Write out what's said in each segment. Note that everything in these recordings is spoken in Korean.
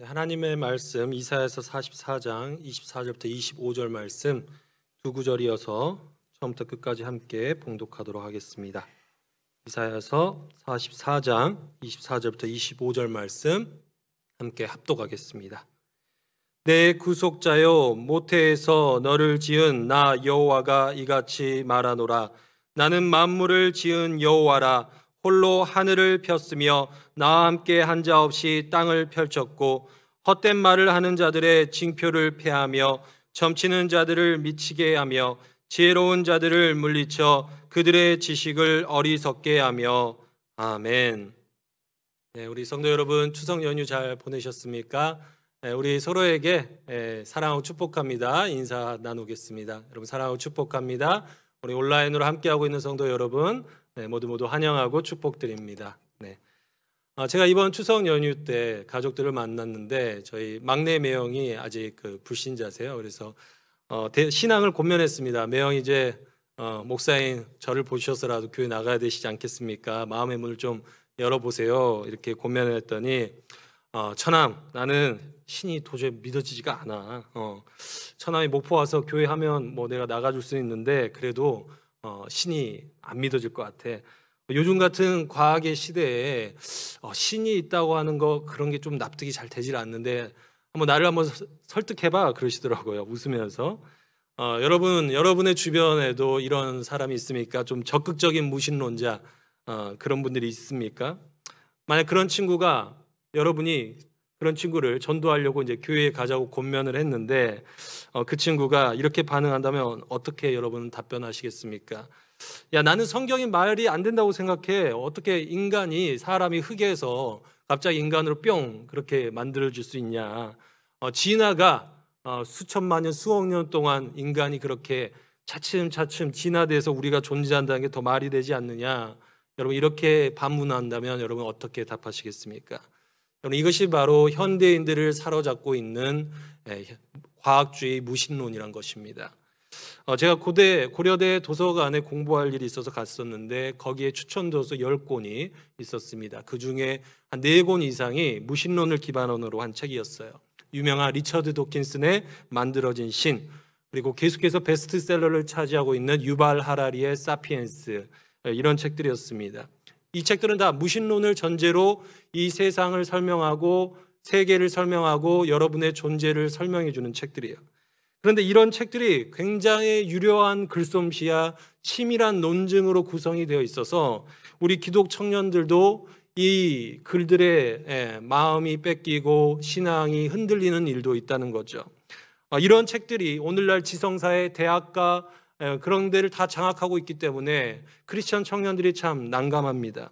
하나님의 말씀 이사야서 44장 24절부터 25절 말씀 두 구절이어서 처음부터 끝까지 함께 봉독하도록 하겠습니다. 이사야서 44장 24절부터 25절 말씀 함께 합독하겠습니다. 내 구속자여, 모태에서 너를 지은 나 여호와가 이같이 말하노라. 나는 만물을 지은 여호와라. 홀로 하늘을 폈으며 나와 함께 한 자 없이 땅을 펼쳤고, 헛된 말을 하는 자들의 징표를 폐하며 점치는 자들을 미치게 하며 지혜로운 자들을 물리쳐 그들의 지식을 어리석게 하며. 아멘. 네, 우리 성도 여러분, 추석 연휴 잘 보내셨습니까? 네, 우리 서로에게 사랑하고 축복합니다. 인사 나누겠습니다. 여러분 사랑하고 축복합니다. 우리 온라인으로 함께하고 있는 성도 여러분, 모두 환영하고 축복드립니다. 네. 제가 이번 추석 연휴 때 가족들을 만났는데 저희 막내 매형이 아직 불신자세요. 그래서 신앙을 권면했습니다. 매형이 이제 목사인 저를 보셔서라도 교회 나가야 되시지 않겠습니까? 마음의 문을 좀 열어보세요. 이렇게 권면했더니 처남, 나는 신이 도저히 믿어지지가 않아. 처남이 목포 와서 교회 하면 뭐 내가 나가줄 수 있는데 그래도 신이 안 믿어질 것 같아. 요즘 같은 과학의 시대에 신이 있다고 하는 거, 그런 게 좀 납득이 잘 되질 않는데 나를 한번 설득해봐 그러시더라고요, 웃으면서. 여러분의 주변에도 이런 사람이 있습니까? 좀 적극적인 무신론자, 그런 분들이 있습니까? 만약 그런 친구가, 여러분이 그런 친구를 전도하려고 이제 교회에 가자고 권면을 했는데 그 친구가 이렇게 반응한다면 어떻게 여러분은 답변하시겠습니까? 야, 나는 성경이 말이 안 된다고 생각해. 어떻게 사람이 흙에서 갑자기 인간으로 뿅 그렇게 만들어질 수 있냐. 진화가 수천만 년, 수억 년 동안 인간이 그렇게 차츰차츰 진화돼서 우리가 존재한다는 게 더 말이 되지 않느냐. 여러분 이렇게 반문한다면 여러분 어떻게 답하시겠습니까? 여러분 이것이 바로 현대인들을 사로잡고 있는 과학주의 무신론이란 것입니다. 제가 고려대 도서관에 공부할 일이 있어서 갔었는데 거기에 추천도서 10권이 있었습니다. 그중에 한 4권 이상이 무신론을 기반으로 한 책이었어요. 유명한 리처드 도킨슨의 만들어진 신, 그리고 계속해서 베스트셀러를 차지하고 있는 유발 하라리의 사피엔스, 이런 책들이었습니다. 이 책들은 다 무신론을 전제로 이 세상을 설명하고 세계를 설명하고 여러분의 존재를 설명해 주는 책들이에요. 그런데 이런 책들이 굉장히 유려한 글솜씨와 치밀한 논증으로 구성이 되어 있어서 우리 기독 청년들도 이 글들의 마음이 뺏기고 신앙이 흔들리는 일도 있다는 거죠. 이런 책들이 오늘날 지성사의 대학가 그런 데를 다 장악하고 있기 때문에 크리스천 청년들이 참 난감합니다.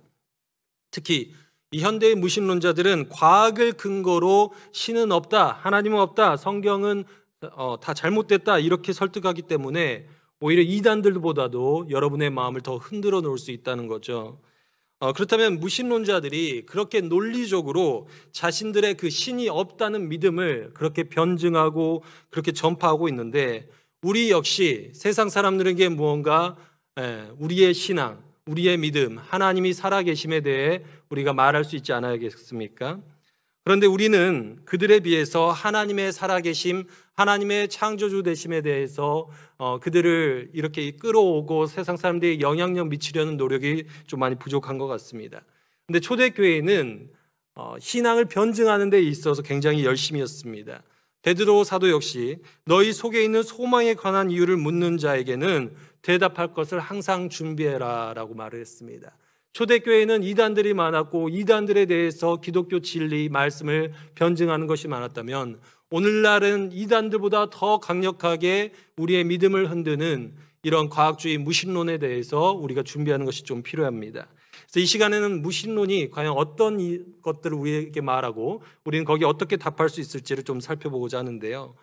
특히 이 현대의 무신론자들은 과학을 근거로 신은 없다, 하나님은 없다, 성경은 다 잘못됐다 이렇게 설득하기 때문에 오히려 이단들보다도 여러분의 마음을 더 흔들어 놓을 수 있다는 거죠. 그렇다면 무신론자들이 그렇게 논리적으로 자신들의 그 신이 없다는 믿음을 그렇게 변증하고 그렇게 전파하고 있는데, 우리 역시 세상 사람들에게 무언가 우리의 신앙, 우리의 믿음, 하나님이 살아계심에 대해 우리가 말할 수 있지 않아야겠습니까? 그런데 우리는 그들에 비해서 하나님의 살아계심, 하나님의 창조주 되심에 대해서 그들을 이렇게 끌어오고 세상 사람들이 영향력 미치려는 노력이 좀 많이 부족한 것 같습니다. 그런데 초대교회는 신앙을 변증하는 데 있어서 굉장히 열심히 했습니다. 베드로 사도 역시 너희 속에 있는 소망에 관한 이유를 묻는 자에게는 대답할 것을 항상 준비해라 라고 말을 했습니다. 초대교회는 이단들이 많았고 이단들에 대해서 기독교 진리, 말씀을 변증하는 것이 많았다면 오늘날은 이단들보다 더 강력하게 우리의 믿음을 흔드는 이런 과학주의 무신론에 대해서 우리가 준비하는 것이 좀 필요합니다. 그래서 이 시간에는 무신론이 과연 어떤 것들을 우리에게 말하고 우리는 거기에 어떻게 답할 수 있을지를 좀 살펴보고자 하는데요.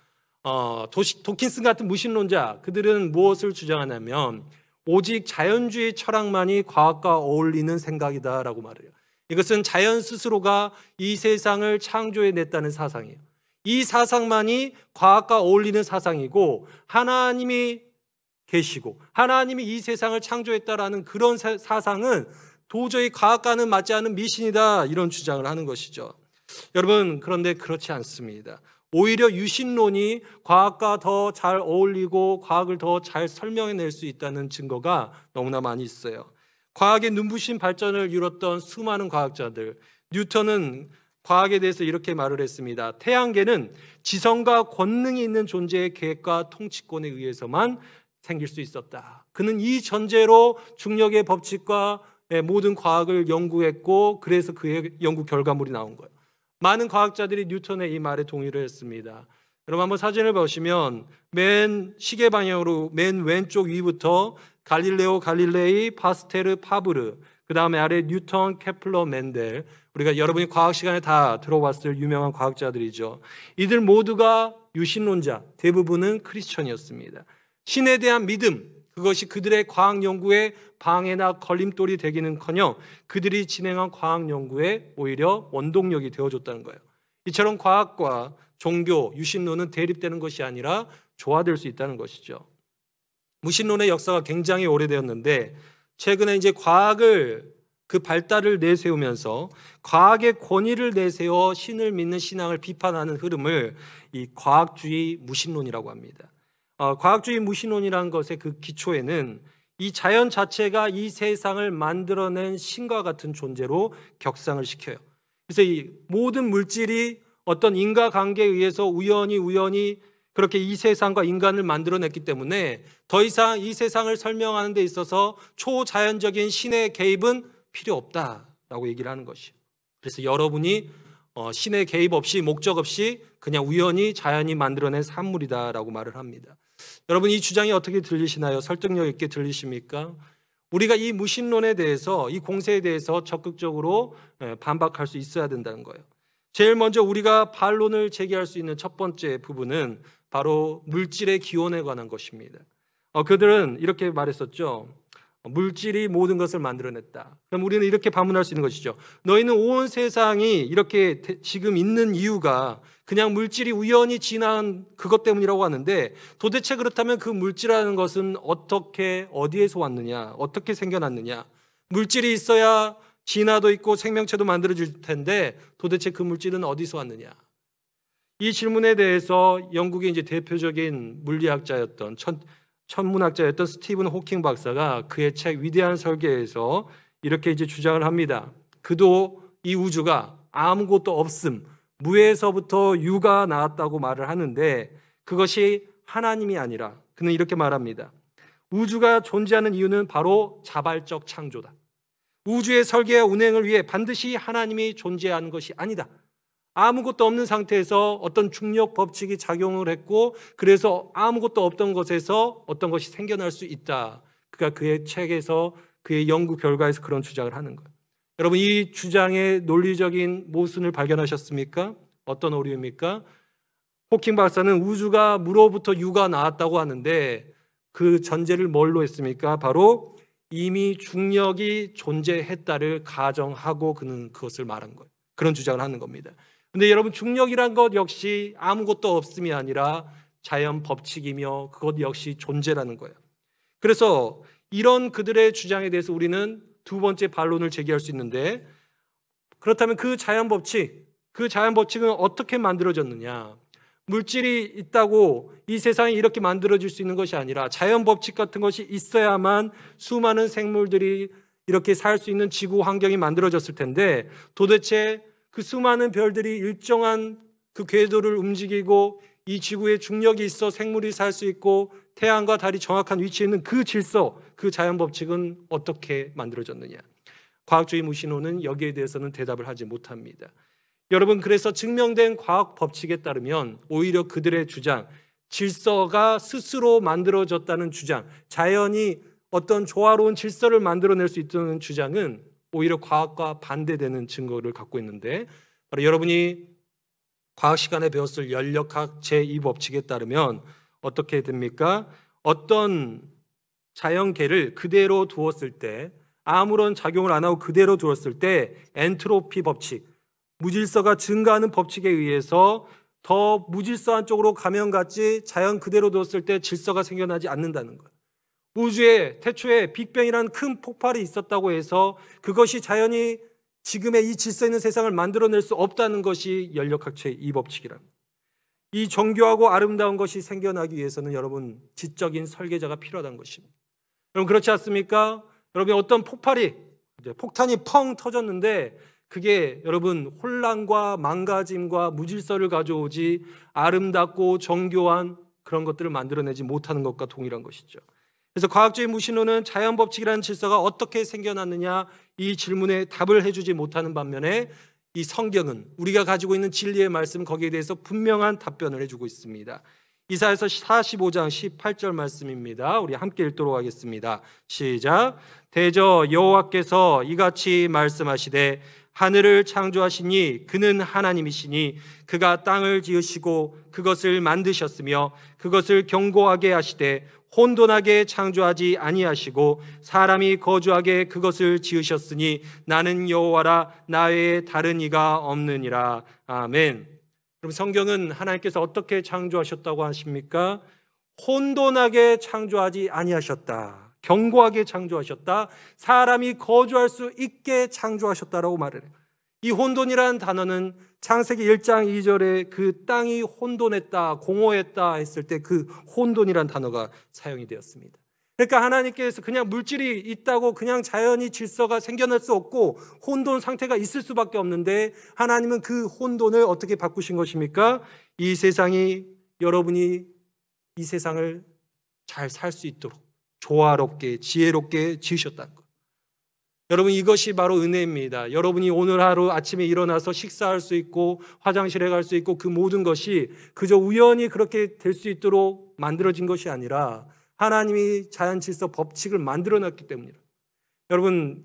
도킨슨 같은 무신론자, 그들은 무엇을 주장하냐면 오직 자연주의 철학만이 과학과 어울리는 생각이다라고 말해요. 이것은 자연 스스로가 이 세상을 창조해냈다는 사상이에요. 이 사상만이 과학과 어울리는 사상이고 하나님이 계시고 하나님이 이 세상을 창조했다라는 그런 사상은 도저히 과학과는 맞지 않는 미신이다, 이런 주장을 하는 것이죠. 여러분, 그런데 그렇지 않습니다. 오히려 유신론이 과학과 더 잘 어울리고 과학을 더 잘 설명해낼 수 있다는 증거가 너무나 많이 있어요. 과학의 눈부신 발전을 이뤘던 수많은 과학자들, 뉴턴은 과학에 대해서 이렇게 말을 했습니다. 태양계는 지성과 권능이 있는 존재의 계획과 통치권에 의해서만 생길 수 있었다. 그는 이 전제로 중력의 법칙과 모든 과학을 연구했고, 그래서 그의 연구 결과물이 나온 거예요. 많은 과학자들이 뉴턴의 이 말에 동의를 했습니다. 여러분, 한번 사진을 보시면 맨 시계 방향으로 맨 왼쪽 위부터 갈릴레오 갈릴레이, 파스테르, 파브르, 그 다음에 아래 뉴턴, 케플러, 멘델, 우리가 여러분이 과학 시간에 다 들어봤을 유명한 과학자들이죠. 이들 모두가 유신론자, 대부분은 크리스천이었습니다. 신에 대한 믿음, 그것이 그들의 과학 연구에 방해나 걸림돌이 되기는커녕 그들이 진행한 과학 연구에 오히려 원동력이 되어줬다는 거예요. 이처럼 과학과 종교, 유신론은 대립되는 것이 아니라 조화될 수 있다는 것이죠. 무신론의 역사가 굉장히 오래되었는데, 최근에 이제 과학을 그 발달을 내세우면서 과학의 권위를 내세워 신을 믿는 신앙을 비판하는 흐름을 이 과학주의 무신론이라고 합니다. 과학주의 무신론이라는 것의 그 기초에는 이 자연 자체가 이 세상을 만들어낸 신과 같은 존재로 격상을 시켜요. 그래서 이 모든 물질이 어떤 인과관계에 의해서 우연히 그렇게 이 세상과 인간을 만들어냈기 때문에 더 이상 이 세상을 설명하는 데 있어서 초자연적인 신의 개입은 필요 없다라고 얘기를 하는 것이에요. 그래서 여러분이 신의 개입 없이, 목적 없이 그냥 우연히 자연이 만들어낸 산물이다라고 말을 합니다. 여러분, 이 주장이 어떻게 들리시나요? 설득력 있게 들리십니까? 우리가 이 무신론에 대해서, 이 공세에 대해서 적극적으로 반박할 수 있어야 된다는 거예요. 제일 먼저 우리가 반론을 제기할 수 있는 첫 번째 부분은 바로 물질의 기원에 관한 것입니다. 그들은 이렇게 말했었죠. 물질이 모든 것을 만들어냈다. 그럼 우리는 이렇게 반문할 수 있는 것이죠. 너희는 온 세상이 이렇게 지금 있는 이유가 그냥 물질이 우연히 진화한 그것 때문이라고 하는데, 도대체 그렇다면 그 물질이라는 것은 어떻게, 어디에서 왔느냐, 어떻게 생겨났느냐. 물질이 있어야 진화도 있고 생명체도 만들어질 텐데 도대체 그 물질은 어디서 왔느냐. 이 질문에 대해서 영국의 이제 대표적인 물리학자였던 천문학자였던 스티븐 호킹 박사가 그의 책 위대한 설계에서 이렇게 이제 주장을 합니다. 그도 이 우주가 아무것도 없음, 무에서부터 유가 나왔다고 말을 하는데, 그것이 하나님이 아니라 그는 이렇게 말합니다. 우주가 존재하는 이유는 바로 자발적 창조다. 우주의 설계와 운행을 위해 반드시 하나님이 존재하는 것이 아니다. 아무것도 없는 상태에서 어떤 중력 법칙이 작용을 했고, 그래서 아무것도 없던 것에서 어떤 것이 생겨날 수 있다. 그러니까 그의 책에서, 그의 연구 결과에서 그런 주장을 하는 거예요. 여러분, 이 주장의 논리적인 모순을 발견하셨습니까? 어떤 오류입니까? 호킹 박사는 우주가 무로부터 유가 나왔다고 하는데 그 전제를 뭘로 했습니까? 바로 이미 중력이 존재했다를 가정하고 그는 그것을 말한 거예요. 그런 주장을 하는 겁니다. 근데 여러분, 중력이란 것 역시 아무것도 없음이 아니라 자연 법칙이며 그것 역시 존재라는 거예요. 그래서 이런 그들의 주장에 대해서 우리는 두 번째 반론을 제기할 수 있는데, 그렇다면 그 자연 법칙은 어떻게 만들어졌느냐? 물질이 있다고 이 세상이 이렇게 만들어질 수 있는 것이 아니라 자연 법칙 같은 것이 있어야만 수많은 생물들이 이렇게 살 수 있는 지구 환경이 만들어졌을 텐데, 도대체 그 수많은 별들이 일정한 그 궤도를 움직이고 이 지구에 중력이 있어 생물이 살 수 있고 태양과 달이 정확한 위치에 있는 그 질서, 그 자연 법칙은 어떻게 만들어졌느냐? 과학주의 무신론은 여기에 대해서는 대답을 하지 못합니다. 여러분, 그래서 증명된 과학 법칙에 따르면 오히려 그들의 주장, 질서가 스스로 만들어졌다는 주장, 자연이 어떤 조화로운 질서를 만들어낼 수 있다는 주장은 오히려 과학과 반대되는 증거를 갖고 있는데, 바로 여러분이 과학 시간에 배웠을 연력학 제2법칙에 따르면 어떻게 됩니까? 어떤 자연계를 그대로 두었을 때, 아무런 작용을 안 하고 그대로 두었을 때 엔트로피 법칙, 무질서가 증가하는 법칙에 의해서 더 무질서한 쪽으로 가면 같이 자연 그대로 두었을 때 질서가 생겨나지 않는다는 거예요. 우주에 태초에 빅뱅이라는 큰 폭발이 있었다고 해서 그것이 자연이 지금의 이 질서 있는 세상을 만들어낼 수 없다는 것이 연력학초의 이 법칙이랍니다. 이 정교하고 아름다운 것이 생겨나기 위해서는 여러분 지적인 설계자가 필요하다는 것입니다. 여러분 그렇지 않습니까? 여러분 어떤 폭탄이 펑 터졌는데 그게 여러분 혼란과 망가짐과 무질서를 가져오지 아름답고 정교한 그런 것들을 만들어내지 못하는 것과 동일한 것이죠. 그래서 과학적인 무신론은 자연 법칙이라는 질서가 어떻게 생겨났느냐 이 질문에 답을 해주지 못하는 반면에 이 성경은 우리가 가지고 있는 진리의 말씀 거기에 대해서 분명한 답변을 해주고 있습니다. 이사야서 45장 18절 말씀입니다. 우리 함께 읽도록 하겠습니다. 시작. 대저 여호와께서 이같이 말씀하시되 하늘을 창조하시니 그는 하나님이시니 그가 땅을 지으시고 그것을 만드셨으며 그것을 견고하게 하시되 혼돈하게 창조하지 아니하시고 사람이 거주하게 그것을 지으셨으니 나는 여호와라 나 외에 다른 이가 없느니라. 아멘. 그럼 성경은 하나님께서 어떻게 창조하셨다고 하십니까? 혼돈하게 창조하지 아니하셨다. 견고하게 창조하셨다. 사람이 거주할 수 있게 창조하셨다라고 말을 해요. 이 혼돈이라는 단어는 창세기 1장 2절에 그 땅이 혼돈했다, 공허했다 했을 때 그 혼돈이라는 단어가 사용이 되었습니다. 그러니까 하나님께서 그냥 물질이 있다고 그냥 자연이 질서가 생겨날 수 없고 혼돈 상태가 있을 수밖에 없는데 하나님은 그 혼돈을 어떻게 바꾸신 것입니까? 이 세상이 여러분이 이 세상을 잘 살 수 있도록 조화롭게 지혜롭게 지으셨다는 것. 여러분 이것이 바로 은혜입니다. 여러분이 오늘 하루 아침에 일어나서 식사할 수 있고 화장실에 갈 수 있고 그 모든 것이 그저 우연히 그렇게 될 수 있도록 만들어진 것이 아니라 하나님이 자연 질서 법칙을 만들어놨기 때문이라. 여러분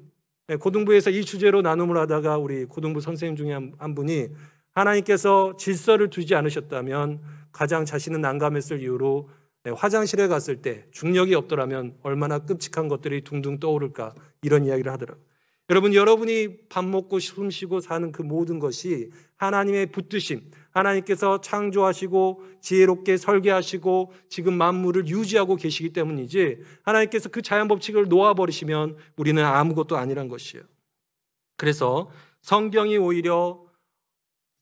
고등부에서 이 주제로 나눔을 하다가 우리 고등부 선생님 중에 한 분이 하나님께서 질서를 두지 않으셨다면 가장 자신은 난감했을 이유로 화장실에 갔을 때 중력이 없더라면 얼마나 끔찍한 것들이 둥둥 떠오를까 이런 이야기를 하더라고요. 여러분 여러분이 밥 먹고 숨쉬고 사는 그 모든 것이 하나님의 붙드심, 하나님께서 창조하시고 지혜롭게 설계하시고 지금 만물을 유지하고 계시기 때문이지 하나님께서 그 자연 법칙을 놓아버리시면 우리는 아무것도 아니란 것이에요. 그래서 성경이 오히려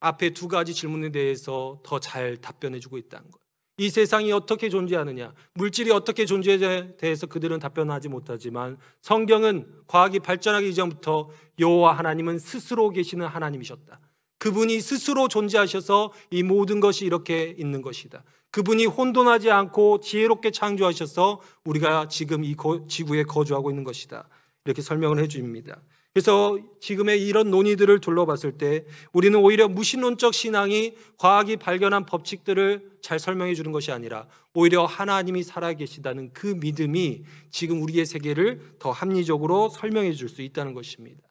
앞에 두 가지 질문에 대해서 더 잘 답변해주고 있다는 거예요. 이 세상이 어떻게 존재하느냐, 물질이 어떻게 존재에 대해서 그들은 답변하지 못하지만 성경은 과학이 발전하기 이전부터 여호와 하나님은 스스로 계시는 하나님이셨다. 그분이 스스로 존재하셔서 이 모든 것이 이렇게 있는 것이다. 그분이 혼돈하지 않고 지혜롭게 창조하셔서 우리가 지금 이 지구에 거주하고 있는 것이다. 이렇게 설명을 해줍니다. 그래서 지금의 이런 논의들을 둘러봤을 때 우리는 오히려 무신론적 신앙이 과학이 발견한 법칙들을 잘 설명해 주는 것이 아니라 오히려 하나님이 살아계시다는 그 믿음이 지금 우리의 세계를 더 합리적으로 설명해 줄 수 있다는 것입니다.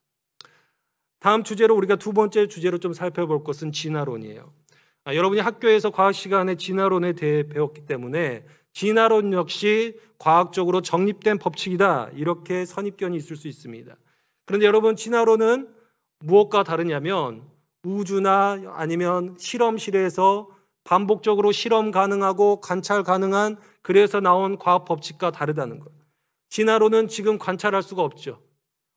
다음 주제로 우리가 두 번째 주제로 좀 살펴볼 것은 진화론이에요. 여러분이 학교에서 과학 시간에 진화론에 대해 배웠기 때문에 진화론 역시 과학적으로 정립된 법칙이다 이렇게 선입견이 있을 수 있습니다. 그런데 여러분 진화론은 무엇과 다르냐면 우주나 아니면 실험실에서 반복적으로 실험 가능하고 관찰 가능한 그래서 나온 과학 법칙과 다르다는 거예요. 진화론은 지금 관찰할 수가 없죠.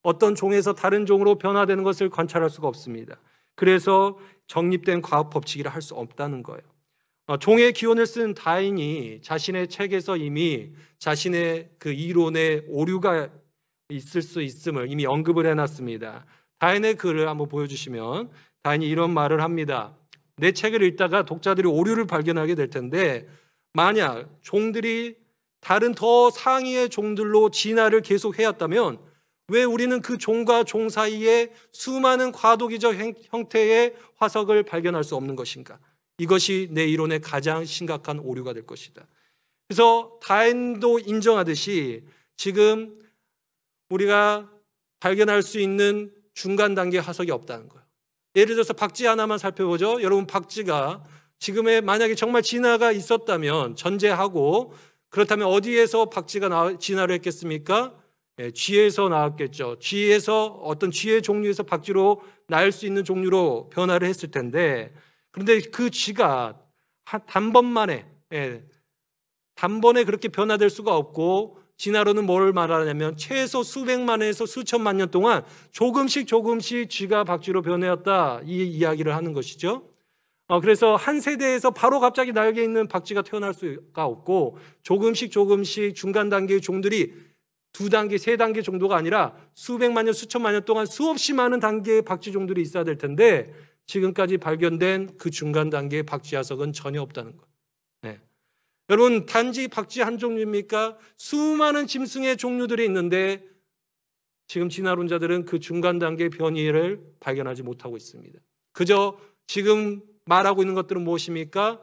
어떤 종에서 다른 종으로 변화되는 것을 관찰할 수가 없습니다. 그래서 정립된 과학 법칙이라 할 수 없다는 거예요. 종의 기원을 쓴 다윈이 자신의 책에서 이미 자신의 그 이론의 오류가 있을 수 있음을 이미 언급을 해놨습니다. 다윈의 글을 한번 보여주시면 다윈이 이런 말을 합니다. 내 책을 읽다가 독자들이 오류를 발견하게 될 텐데 만약 종들이 다른 더 상위의 종들로 진화를 계속 해왔다면 왜 우리는 그 종과 종 사이에 수많은 과도기적 형태의 화석을 발견할 수 없는 것인가? 이것이 내 이론의 가장 심각한 오류가 될 것이다. 그래서 다윈도 인정하듯이 지금 우리가 발견할 수 있는 중간 단계 화석이 없다는 거예요. 예를 들어서 박쥐 하나만 살펴보죠. 여러분 박쥐가 지금의 만약에 정말 진화가 있었다면 전제하고 그렇다면 어디에서 박쥐가 진화를 했겠습니까? 쥐에서 나왔겠죠. 쥐에서 어떤 쥐의 종류에서 박쥐로 날 수 있는 종류로 변화를 했을 텐데 그런데 그 쥐가 단번에 그렇게 변화될 수가 없고 진화론은 뭘 말하냐면 최소 수백만에서 수천만 년 동안 조금씩 쥐가 박쥐로 변해왔다, 이 이야기를 하는 것이죠. 그래서 한 세대에서 바로 갑자기 날개 있는 박쥐가 태어날 수가 없고 조금씩 중간 단계의 종들이 2단계, 3단계 정도가 아니라 수백만 년, 수천만 년 동안 수없이 많은 단계의 박쥐 종들이 있어야 될 텐데 지금까지 발견된 그 중간 단계의 박쥐 화석은 전혀 없다는 거예요. 네. 여러분, 단지 박쥐 한 종류입니까? 수많은 짐승의 종류들이 있는데 지금 진화론자들은 그 중간 단계의 변이를 발견하지 못하고 있습니다. 그저 지금 말하고 있는 것들은 무엇입니까?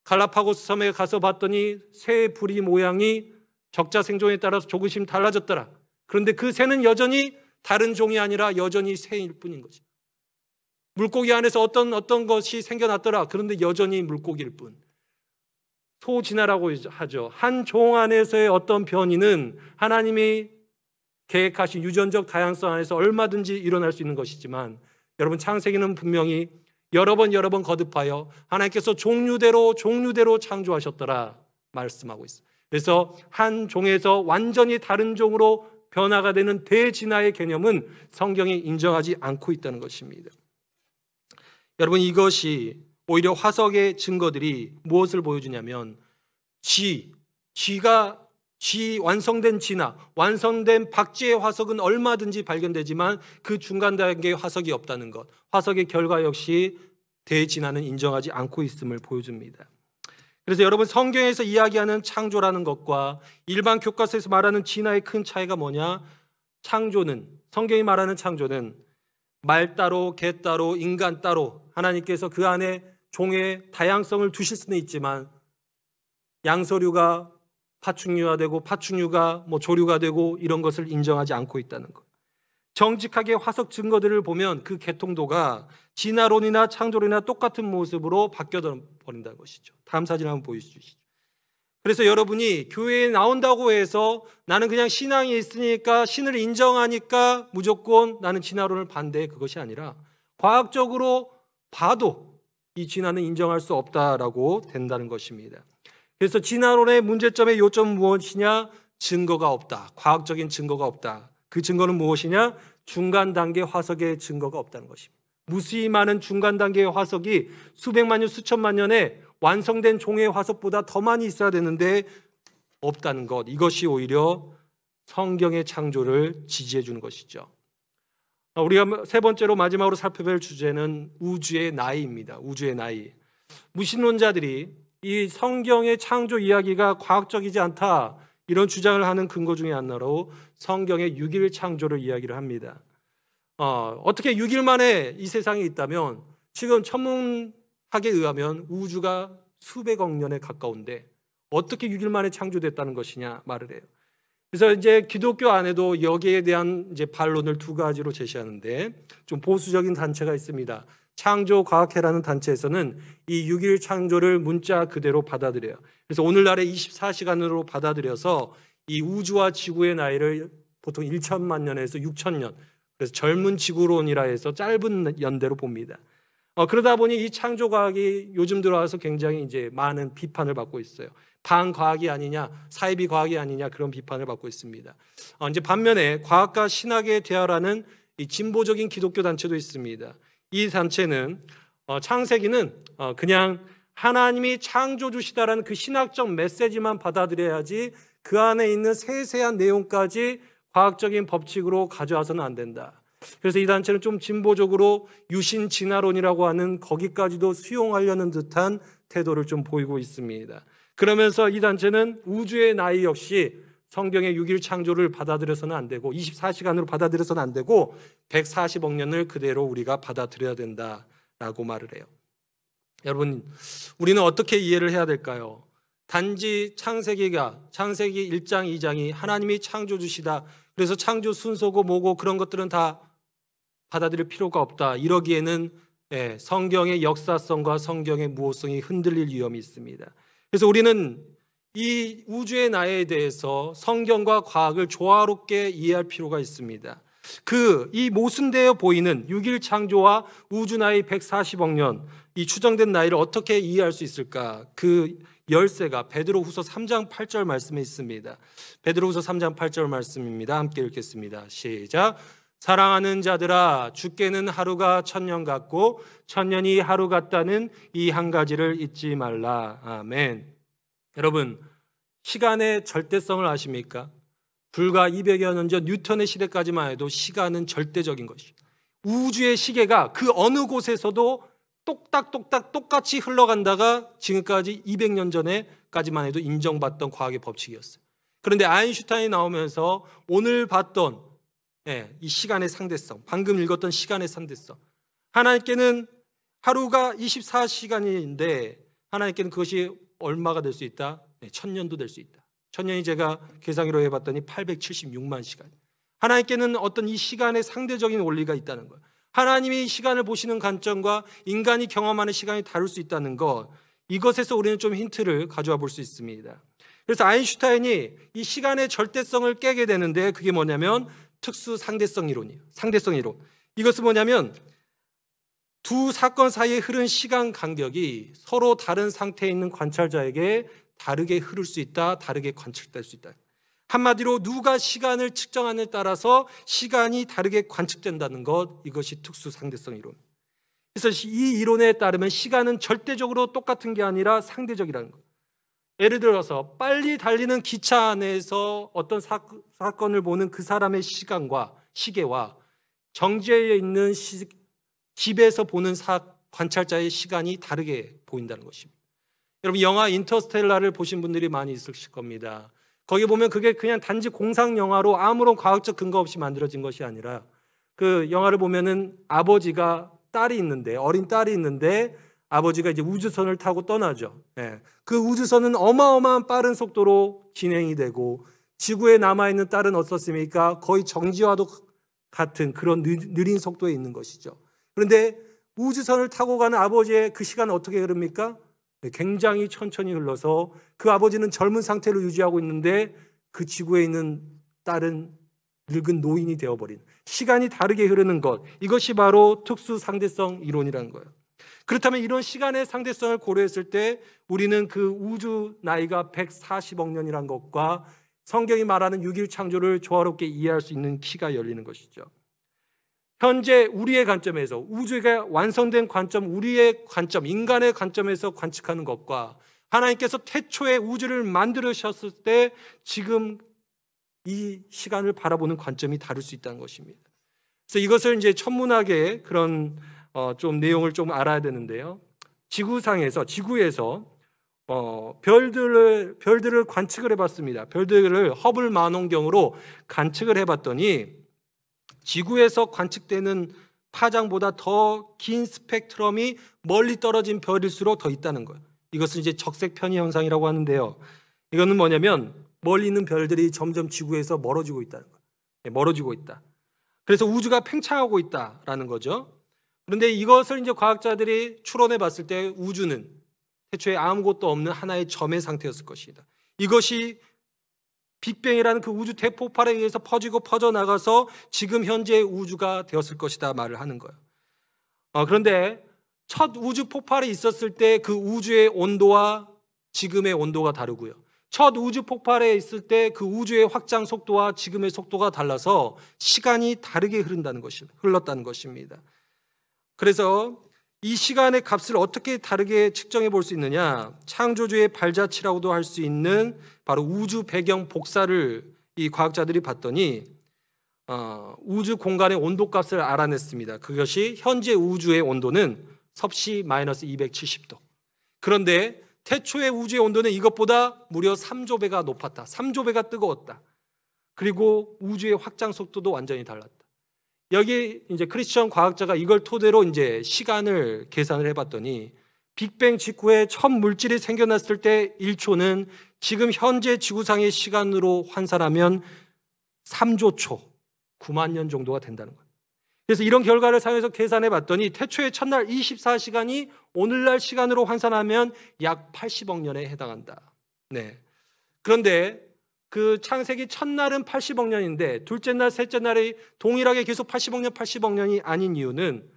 갈라파고스 섬에 가서 봤더니 새 부리 모양이 적자 생존에 따라서 조금씩 달라졌더라. 그런데 그 새는 여전히 다른 종이 아니라 여전히 새일 뿐인 거죠. 물고기 안에서 어떤 것이 생겨났더라. 그런데 여전히 물고기일 뿐. 소진화라고 하죠. 한 종 안에서의 어떤 변이는 하나님이 계획하신 유전적 다양성 안에서 얼마든지 일어날 수 있는 것이지만 여러분, 창세기는 분명히 여러 번 거듭하여 하나님께서 종류대로 창조하셨더라 말씀하고 있어요. 그래서 한 종에서 완전히 다른 종으로 변화가 되는 대진화의 개념은 성경이 인정하지 않고 있다는 것입니다. 여러분, 이것이 오히려 화석의 증거들이 무엇을 보여주냐면 완성된 진화, 완성된 박쥐의 화석은 얼마든지 발견되지만 그 중간 단계의 화석이 없다는 것, 화석의 결과 역시 대진화는 인정하지 않고 있음을 보여줍니다. 그래서 여러분, 성경에서 이야기하는 창조라는 것과 일반 교과서에서 말하는 진화의 큰 차이가 뭐냐? 성경이 말하는 창조는 말 따로, 개 따로, 인간 따로 하나님께서 그 안에 종의 다양성을 두실 수는 있지만 양서류가 파충류화되고 파충류가 조류가 되고 이런 것을 인정하지 않고 있다는 것. 정직하게 화석 증거들을 보면 그 개통도가 진화론이나 창조론이나 똑같은 모습으로 바뀌어버린다는 것이죠. 다음 사진 한번 보여주시죠. 그래서 여러분이 교회에 나온다고 해서 나는 그냥 신앙이 있으니까 신을 인정하니까 무조건 나는 진화론을 반대해, 그것이 아니라 과학적으로 봐도 이 진화는 인정할 수 없다라고 된다는 것입니다. 그래서 진화론의 문제점의 요점은 무엇이냐? 증거가 없다. 과학적인 증거가 없다. 그 증거는 무엇이냐? 중간 단계 화석의 증거가 없다는 것입니다. 무수히 많은 중간 단계의 화석이 수백만 년, 수천만 년에 완성된 종의 화석보다 더 많이 있어야 되는데 없다는 것. 이것이 오히려 성경의 창조를 지지해 주는 것이죠. 우리가 세 번째로 마지막으로 살펴볼 주제는 우주의 나이입니다. 우주의 나이. 무신론자들이 이 성경의 창조 이야기가 과학적이지 않다, 이런 주장을 하는 근거 중에 하나로 성경의 6일 창조를 이야기를 합니다. 어떻게 6일 만에 이 세상에 있다면 지금 천문학에 의하면 우주가 수백억 년에 가까운데 어떻게 6일 만에 창조됐다는 것이냐 말을 해요. 그래서 이제 기독교 안에도 여기에 대한 이제 반론을 2가지로 제시하는데 좀 보수적인 단체가 있습니다. 창조과학회라는 단체에서는 이 6일 창조를 문자 그대로 받아들여요. 그래서 오늘날의 24시간으로 받아들여서 이 우주와 지구의 나이를 보통 1천만 년에서 6천 년, 그래서 젊은 지구론이라 해서 짧은 연대로 봅니다. 그러다 보니 이 창조과학이 요즘 들어와서 굉장히 이제 많은 비판을 받고 있어요. 반과학이 아니냐, 사이비 과학이 아니냐, 그런 비판을 받고 있습니다. 이제 반면에 과학과 신학의 대화라는 이 진보적인 기독교 단체도 있습니다. 이 단체는 창세기는 그냥 하나님이 창조주시다라는 그 신학적 메시지만 받아들여야지 그 안에 있는 세세한 내용까지 과학적인 법칙으로 가져와서는 안 된다. 그래서 이 단체는 좀 진보적으로 유신 진화론이라고 하는 거기까지도 수용하려는 듯한 태도를 좀 보이고 있습니다. 그러면서 이 단체는 우주의 나이 역시 성경의 6일 창조를 받아들여서는 안 되고 24시간으로 받아들여서는 안 되고 140억 년을 그대로 우리가 받아들여야 된다라고 말을 해요. 여러분, 우리는 어떻게 이해를 해야 될까요? 단지 창세기 1장 2장이 하나님이 창조주시다, 그래서 창조 순서고 뭐고 그런 것들은 다 받아들일 필요가 없다, 이러기에는 성경의 역사성과 성경의 무호성이 흔들릴 위험이 있습니다. 그래서 우리는 이 우주의 나이에 대해서 성경과 과학을 조화롭게 이해할 필요가 있습니다. 이 모순되어 보이는 6일 창조와 우주 나이 140억 년, 이 추정된 나이를 어떻게 이해할 수 있을까? 그 열쇠가 베드로후서 3장 8절 말씀에 있습니다. 베드로후서 3장 8절 말씀입니다. 함께 읽겠습니다. 시작. 사랑하는 자들아, 주께는 하루가 1000년 같고 1000년이 하루 같다는 이 한 가지를 잊지 말라. 아멘. 여러분, 시간의 절대성을 아십니까? 불과 200여 년 전 뉴턴의 시대까지만 해도 시간은 절대적인 것이죠. 우주의 시계가 그 어느 곳에서도 똑딱똑딱 똑같이 흘러간다가 지금까지 200년 전에까지만 해도 인정받던 과학의 법칙이었어요. 그런데 아인슈타인이 나오면서 오늘 봤던 이 시간의 상대성, 방금 읽었던 시간의 상대성, 하나님께는 하루가 24시간인데 하나님께는 그것이 얼마가 될 수 있다? 1000년도 될 수 있다. 1000년이 제가 계산으로 해봤더니 876만 시간. 하나님께는 어떤 이 시간의 상대적인 원리가 있다는 거예요. 하나님이 시간을 보시는 관점과 인간이 경험하는 시간이 다를 수 있다는 것, 이것에서 우리는 좀 힌트를 가져와 볼 수 있습니다. 그래서 아인슈타인이 이 시간의 절대성을 깨게 되는데 그게 뭐냐면 특수 상대성 이론이에요. 상대성 이론. 이것은 뭐냐면 두 사건 사이에 흐른 시간 간격이 서로 다른 상태에 있는 관찰자에게 다르게 흐를 수 있다, 다르게 관측될 수 있다. 한마디로 누가 시간을 측정하느냐에 따라서 시간이 다르게 관측된다는 것, 이것이 특수 상대성 이론. 그래서 이 이론에 따르면 시간은 절대적으로 똑같은 게 아니라 상대적이라는 것. 예를 들어서 빨리 달리는 기차 안에서 어떤 사건을 보는 그 사람의 시간과 시계와 정지해 있는 집에서 보는 관찰자의 시간이 다르게 보인다는 것입니다. 여러분, 영화 인터스텔라를 보신 분들이 많이 있으실 겁니다. 거기 보면 그게 그냥 단지 공상 영화로 아무런 과학적 근거 없이 만들어진 것이 아니라 그 영화를 보면은 아버지가 딸이 있는데, 어린 딸이 있는데 아버지가 이제 우주선을 타고 떠나죠. 그 우주선은 어마어마한 빠른 속도로 진행이 되고 지구에 남아있는 딸은 어떻습니까? 거의 정지와도 같은 그런 느린 속도에 있는 것이죠. 그런데 우주선을 타고 가는 아버지의 그 시간은 어떻게 흐릅니까? 굉장히 천천히 흘러서 그 아버지는 젊은 상태로 유지하고 있는데 그 지구에 있는 딸은 늙은 노인이 되어버린, 시간이 다르게 흐르는 것, 이것이 바로 특수 상대성 이론이라는 거예요. 그렇다면 이런 시간의 상대성을 고려했을 때 우리는 그 우주 나이가 140억 년이라는 것과 성경이 말하는 6일 창조를 조화롭게 이해할 수 있는 키가 열리는 것이죠. 현재 우리의 관점에서, 우주가 완성된 관점, 우리의 관점, 인간의 관점에서 관측하는 것과 하나님께서 태초에 우주를 만드셨을 때 지금 이 시간을 바라보는 관점이 다를 수 있다는 것입니다. 그래서 이것을 이제 천문학의 그런 좀 내용을 좀 알아야 되는데요. 지구에서 별들을 관측을 해봤습니다. 별들을 허블 망원경으로 관측을 해봤더니 지구에서 관측되는 파장보다 더 긴 스펙트럼이 멀리 떨어진 별일수록 더 있다는 거예요. 이것은 이제 적색 편의 현상이라고 하는데요. 이거는 뭐냐면 멀리 있는 별들이 점점 지구에서 멀어지고 있다는 거예요. 멀어지고 있다. 그래서 우주가 팽창하고 있다라는 거죠. 그런데 이것을 이제 과학자들이 추론해 봤을 때 우주는 태초에 아무것도 없는 하나의 점의 상태였을 것이다. 이것이 빅뱅이라는 그 우주 대폭발에 의해서 퍼지고 퍼져나가서 지금 현재의 우주가 되었을 것이다 말을 하는 거예요. 그런데 첫 우주 폭발이 있었을 때 그 우주의 온도와 지금의 온도가 다르고요. 첫 우주 폭발에 있을 때 그 우주의 확장 속도와 지금의 속도가 달라서 시간이 다르게 흘렀다는 것입니다. 그래서 이 시간의 값을 어떻게 다르게 측정해 볼 수 있느냐? 창조주의 발자취라고도 할 수 있는 바로 우주 배경 복사를 이 과학자들이 봤더니 우주 공간의 온도값을 알아냈습니다. 그것이 현재 우주의 온도는 섭씨 마이너스 270도. 그런데 태초의 우주의 온도는 이것보다 무려 3조배가 높았다. 3조배가 뜨거웠다. 그리고 우주의 확장 속도도 완전히 달랐다. 여기 이제 크리스천 과학자가 이걸 토대로 이제 시간을 계산을 해봤더니 빅뱅 직후에 첫 물질이 생겨났을 때 1초는 지금 현재 지구상의 시간으로 환산하면 3조 초, 9만 년 정도가 된다는 거예요. 그래서 이런 결과를 사용해서 계산해 봤더니 태초의 첫날 24시간이 오늘날 시간으로 환산하면 약 80억 년에 해당한다. 네. 그런데 그 창세기 첫날은 80억 년인데 둘째 날, 셋째 날이 동일하게 계속 80억 년이 아닌 이유는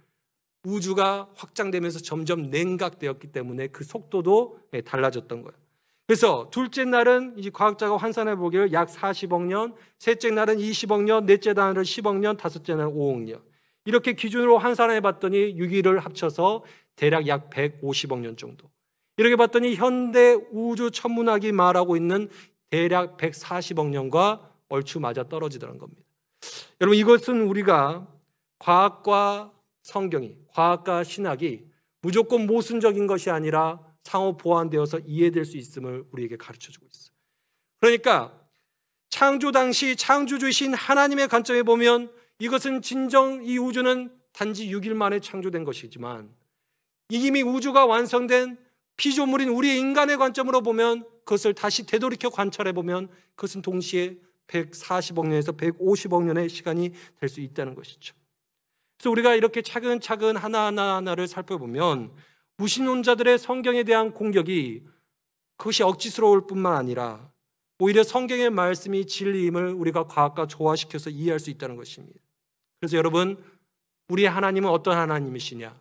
우주가 확장되면서 점점 냉각되었기 때문에 그 속도도 달라졌던 거예요. 그래서 둘째 날은 이제 과학자가 환산해 보기를 약 40억 년, 셋째 날은 20억 년, 넷째 날은 10억 년, 다섯째 날은 5억 년. 이렇게 기준으로 환산해 봤더니 6일을 합쳐서 대략 약 150억 년 정도. 이렇게 봤더니 현대 우주 천문학이 말하고 있는 대략 140억 년과 얼추 맞아 떨어지더라는 겁니다. 여러분, 이것은 우리가 과학과 성경이, 과학과 신학이 무조건 모순적인 것이 아니라 상호 보완되어서 이해될 수 있음을 우리에게 가르쳐주고 있어요. 그러니까 창조 당시 창조주이신 하나님의 관점에 보면 이것은 진정 이 우주는 단지 6일 만에 창조된 것이지만 이미 우주가 완성된 피조물인 우리 인간의 관점으로 보면 그것을 다시 되돌이켜 관찰해 보면 그것은 동시에 140억 년에서 150억 년의 시간이 될 수 있다는 것이죠. 그래서 우리가 이렇게 차근차근 하나하나를 살펴보면 무신론자들의 성경에 대한 공격이 그것이 억지스러울 뿐만 아니라 오히려 성경의 말씀이 진리임을 우리가 과학과 조화시켜서 이해할 수 있다는 것입니다. 그래서 여러분, 우리 하나님은 어떤 하나님이시냐?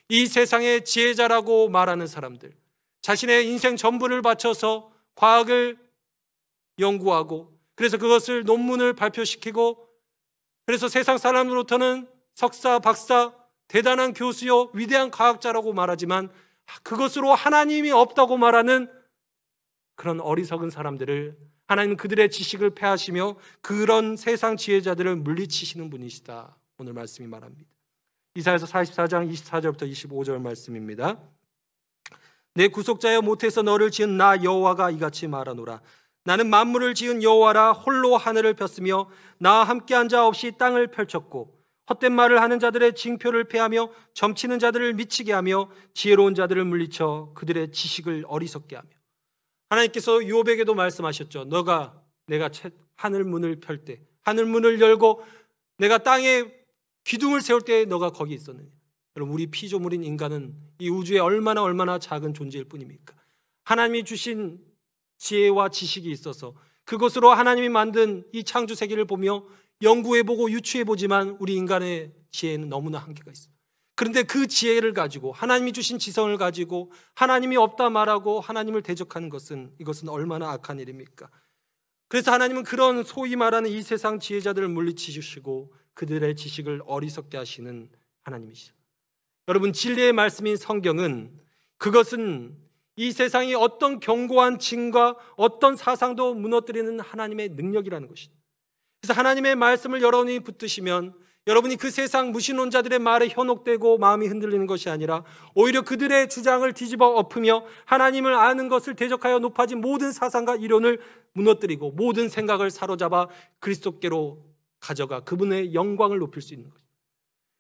이 세상의 지혜자라고 말하는 사람들, 자신의 인생 전부를 바쳐서 과학을 연구하고 그래서 그것을 논문을 발표시키고 그래서 세상 사람으로부터는 석사, 박사, 대단한 교수요, 위대한 과학자라고 말하지만 그것으로 하나님이 없다고 말하는 그런 어리석은 사람들을 하나님은 그들의 지식을 폐하시며 그런 세상 지혜자들을 물리치시는 분이시다. 오늘 말씀이 말합니다. 이사야서 44장 24절부터 25절 말씀입니다. 내 구속자여 못해서 너를 지은 나 여호와가 이같이 말하노라. 나는 만물을 지은 여호와라. 홀로 하늘을 폈으며 나와 함께한 자 없이 땅을 펼쳤고 헛된 말을 하는 자들의 징표를 폐하며 점치는 자들을 미치게 하며 지혜로운 자들을 물리쳐 그들의 지식을 어리석게 하며. 하나님께서 욥에게도 말씀하셨죠. 내가 하늘 문을 펼 때, 하늘 문을 열고 내가 땅에 기둥을 세울 때 너가 거기 있었느냐. 여러분, 우리 피조물인 인간은 이 우주에 얼마나 작은 존재일 뿐입니까? 하나님이 주신 지혜와 지식이 있어서 그것으로 하나님이 만든 이 창조 세계를 보며 연구해보고 유추해보지만 우리 인간의 지혜는 너무나 한계가 있어요. 그런데 그 지혜를 가지고 하나님이 주신 지성을 가지고 하나님이 없다 말하고 하나님을 대적하는 이것은 얼마나 악한 일입니까? 그래서 하나님은 그런 소위 말하는 이 세상 지혜자들을 물리치시고 그들의 지식을 어리석게 하시는 하나님이시죠. 여러분, 진리의 말씀인 성경은 그것은 이 세상이 어떤 견고한 징과 어떤 사상도 무너뜨리는 하나님의 능력이라는 것이죠. 그래서 하나님의 말씀을 여러분이 붙드시면 여러분이 그 세상 무신론자들의 말에 현혹되고 마음이 흔들리는 것이 아니라 오히려 그들의 주장을 뒤집어 엎으며 하나님을 아는 것을 대적하여 높아진 모든 사상과 이론을 무너뜨리고 모든 생각을 사로잡아 그리스도께로 가져가 그분의 영광을 높일 수 있는 거죠.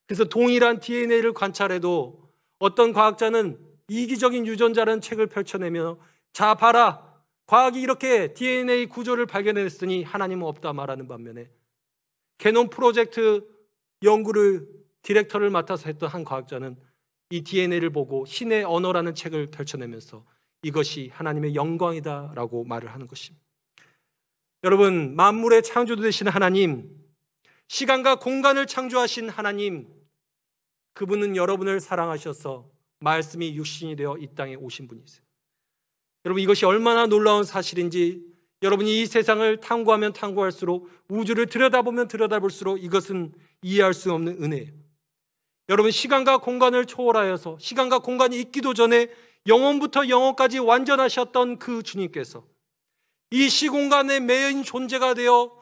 그래서 동일한 DNA를 관찰해도 어떤 과학자는 이기적인 유전자라는 책을 펼쳐내며 자 봐라, 과학이 이렇게 DNA 구조를 발견했으니 하나님은 없다 말하는 반면에 게놈 프로젝트 연구를 디렉터를 맡아서 했던 한 과학자는 이 DNA를 보고 신의 언어라는 책을 펼쳐내면서 이것이 하나님의 영광이다라고 말을 하는 것입니다. 여러분, 만물의 창조주 되신 하나님, 시간과 공간을 창조하신 하나님, 그분은 여러분을 사랑하셔서 말씀이 육신이 되어 이 땅에 오신 분이세요. 여러분, 이것이 얼마나 놀라운 사실인지 여러분이 이 세상을 탐구하면 탐구할수록 우주를 들여다보면 들여다볼수록 이것은 이해할 수 없는 은혜예요. 여러분, 시간과 공간을 초월하여서 시간과 공간이 있기도 전에 영원부터 영원까지 완전하셨던 그 주님께서 이 시공간의 메인 존재가 되어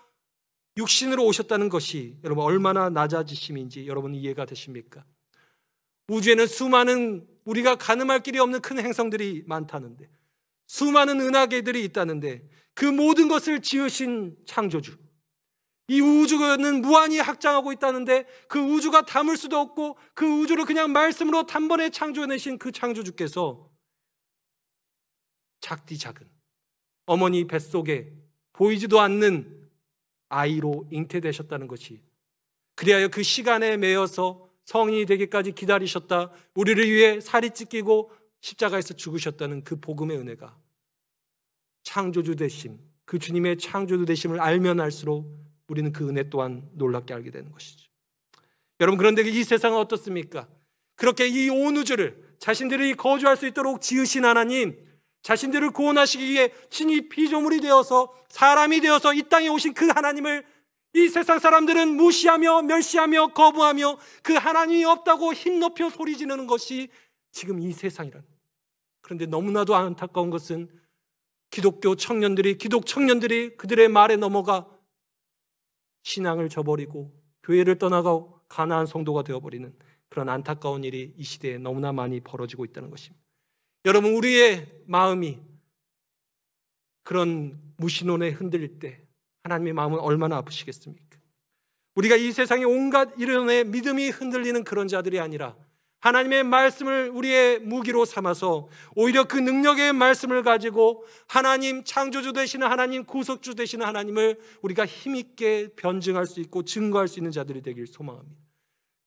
육신으로 오셨다는 것이 여러분 얼마나 낮아지심인지 여러분 이해가 되십니까? 우주에는 수많은 우리가 가늠할 길이 없는 큰 행성들이 많다는데 수많은 은하계들이 있다는데 그 모든 것을 지으신 창조주, 이 우주는 무한히 확장하고 있다는데 그 우주가 담을 수도 없고 그 우주를 그냥 말씀으로 단번에 창조해내신 그 창조주께서 작디 작은 어머니 뱃속에 보이지도 않는 아이로 잉태되셨다는 것이, 그리하여 그 시간에 매여서 성인이 되기까지 기다리셨다 우리를 위해 살이 찢기고 십자가에서 죽으셨다는 그 복음의 은혜가 창조주 되심, 그 주님의 창조주 되심을 알면 알수록 우리는 그 은혜 또한 놀랍게 알게 되는 것이죠. 여러분, 그런데 이 세상은 어떻습니까? 그렇게 이 온 우주를 자신들이 거주할 수 있도록 지으신 하나님, 자신들을 구원하시기 위해 친히 피조물이 되어서 사람이 되어서 이 땅에 오신 그 하나님을 이 세상 사람들은 무시하며 멸시하며 거부하며 그 하나님이 없다고 힘 높여 소리 지르는 것이 지금 이 세상이란. 그런데 너무나도 안타까운 것은 기독교 청년들이, 기독 청년들이 그들의 말에 넘어가 신앙을 저버리고 교회를 떠나고 가나안 성도가 되어버리는 그런 안타까운 일이 이 시대에 너무나 많이 벌어지고 있다는 것입니다. 여러분, 우리의 마음이 그런 무신론에 흔들릴 때 하나님의 마음은 얼마나 아프시겠습니까? 우리가 이 세상의 온갖 이론에 믿음이 흔들리는 그런 자들이 아니라 하나님의 말씀을 우리의 무기로 삼아서 오히려 그 능력의 말씀을 가지고 하나님 창조주 되시는 하나님, 구속주 되시는 하나님을 우리가 힘있게 변증할 수 있고 증거할 수 있는 자들이 되길 소망합니다.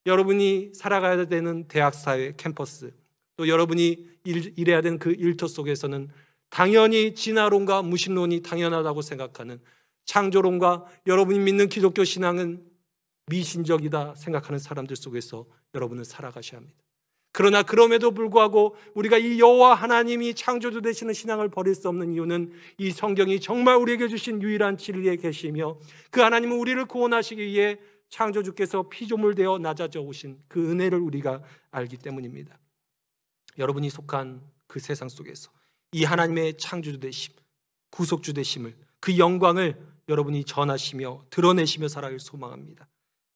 여러분이 살아가야 되는 대학사회 캠퍼스, 또 여러분이 일해야 되는 그 일터 속에서는 당연히 진화론과 무신론이 당연하다고 생각하는, 창조론과 여러분이 믿는 기독교 신앙은 미신적이다 생각하는 사람들 속에서 여러분은 살아가셔야 합니다. 그러나 그럼에도 불구하고 우리가 이 여호와 하나님이 창조주 되시는 신앙을 버릴 수 없는 이유는 이 성경이 정말 우리에게 주신 유일한 진리에 계시며 그 하나님은 우리를 구원하시기 위해 창조주께서 피조물 되어 낮아져 오신 그 은혜를 우리가 알기 때문입니다. 여러분이 속한 그 세상 속에서 이 하나님의 창조주 되심, 구속주 되심을, 그 영광을 여러분이 전하시며 드러내시며 살아가길 소망합니다.